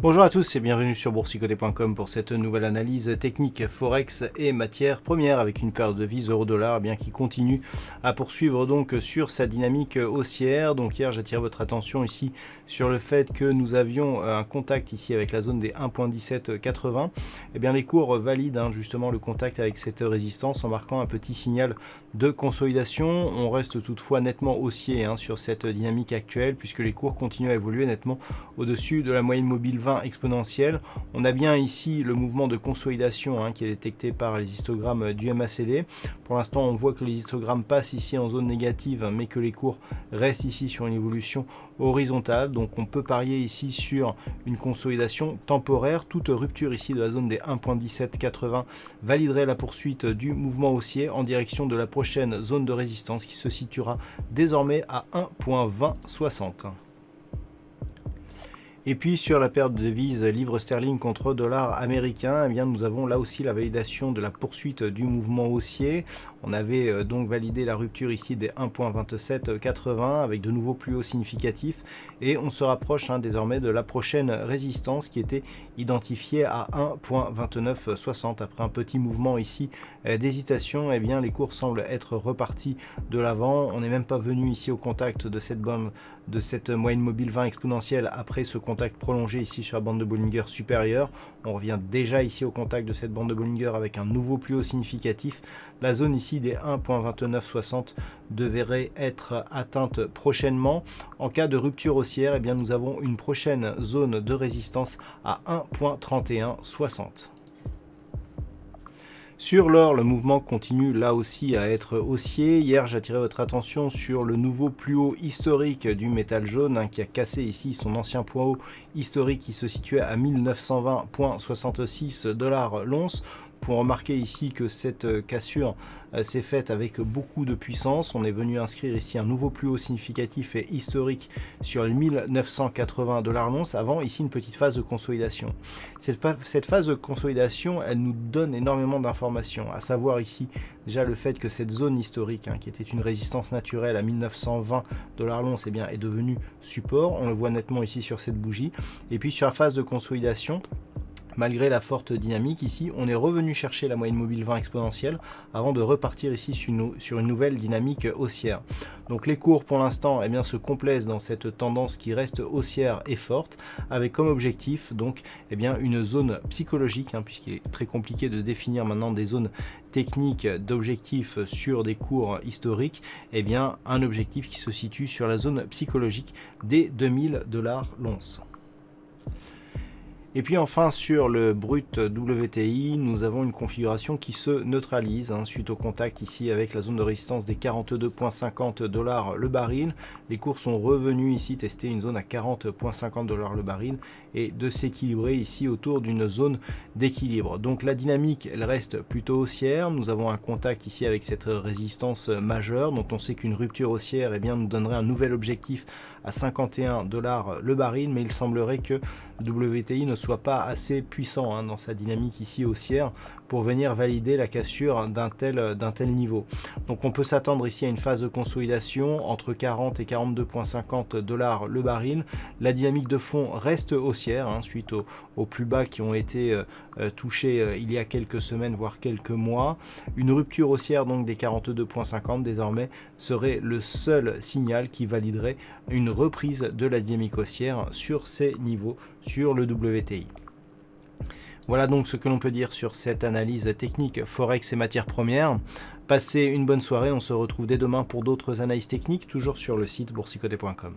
Bonjour à tous et bienvenue sur boursicoté.com pour cette nouvelle analyse technique Forex et matières premières avec une paire de devises euro-dollar qui continue à poursuivre donc sur sa dynamique haussière. Donc hier j'attire votre attention ici sur le fait que nous avions un contact ici avec la zone des 1.1780. Et bien les cours valident justement le contact avec cette résistance en marquant un petit signal de consolidation. On reste toutefois nettement haussier sur cette dynamique actuelle puisque les cours continuent à évoluer nettement au-dessus de la moyenne mobile 20 exponentielle. On a bien ici le mouvement de consolidation qui est détecté par les histogrammes du MACD. Pour l'instant, on voit que les histogrammes passent ici en zone négative, mais que les cours restent ici sur une évolution horizontale. Donc on peut parier ici sur une consolidation temporaire. Toute rupture ici de la zone des 1.1780 validerait la poursuite du mouvement haussier en direction de la prochaine zone de résistance qui se situera désormais à 1.2060. Et puis sur la paire de devises livre sterling contre dollar américain, nous avons là aussi la validation de la poursuite du mouvement haussier. On avait donc validé la rupture ici des 1.2780 avec de nouveaux plus hauts significatifs et on se rapproche désormais de la prochaine résistance qui était identifiée à 1.2960. Après un petit mouvement ici d'hésitation, les cours semblent être repartis de l'avant. On n'est même pas venu ici au contact de cette moyenne mobile 20 exponentielle après ce contact prolongé ici sur la bande de Bollinger supérieure. On revient déjà ici au contact de cette bande de Bollinger avec un nouveau plus haut significatif. La zone ici des 1.2960 devrait être atteinte prochainement. En cas de rupture haussière, nous avons une prochaine zone de résistance à 1.3160. Sur l'or, le mouvement continue là aussi à être haussier. Hier, j'attirais votre attention sur le nouveau plus haut historique du métal jaune qui a cassé ici son ancien point haut historique qui se situait à 1920,66 $ l'once. Pour remarquer ici que cette cassure s'est faite avec beaucoup de puissance. On est venu inscrire ici un nouveau plus haut significatif et historique sur les 1980 $ l'once avant ici une petite phase de consolidation. Cette phase de consolidation, elle nous donne énormément d'informations, à savoir ici déjà le fait que cette zone historique qui était une résistance naturelle à 1920 $ l'once est devenue support. On le voit nettement ici sur cette bougie. Et puis sur la phase de consolidation, malgré la forte dynamique ici, on est revenu chercher la moyenne mobile 20 exponentielle avant de repartir ici sur une nouvelle dynamique haussière. Donc les cours pour l'instant se complaisent dans cette tendance qui reste haussière et forte avec comme objectif donc une zone psychologique puisqu'il est très compliqué de définir maintenant des zones techniques d'objectifs sur des cours historiques, un objectif qui se situe sur la zone psychologique des 2000 $ l'once. Et puis enfin sur le brut WTI, nous avons une configuration qui se neutralise suite au contact ici avec la zone de résistance des 42,50 $ le baril. Les cours sont revenus ici tester une zone à 40,50 $ le baril et de s'équilibrer ici autour d'une zone d'équilibre. Donc la dynamique elle reste plutôt haussière. Nous avons un contact ici avec cette résistance majeure dont on sait qu'une rupture haussière nous donnerait un nouvel objectif à 51 $ le baril, mais il semblerait que WTI ne soit pas assez puissant dans sa dynamique ici haussière pour venir valider la cassure d'un tel niveau. Donc on peut s'attendre ici à une phase de consolidation entre 40 et 42,50 $ le baril. La dynamique de fond reste haussière suite aux plus bas qui ont été touchés il y a quelques semaines voire quelques mois. Une rupture haussière donc des 42,50 désormais serait le seul signal qui validerait une reprise de la dynamique haussière sur ces niveaux sur le WTI. Voilà donc ce que l'on peut dire sur cette analyse technique Forex et matières premières. Passez une bonne soirée, on se retrouve dès demain pour d'autres analyses techniques, toujours sur le site boursicoté.com.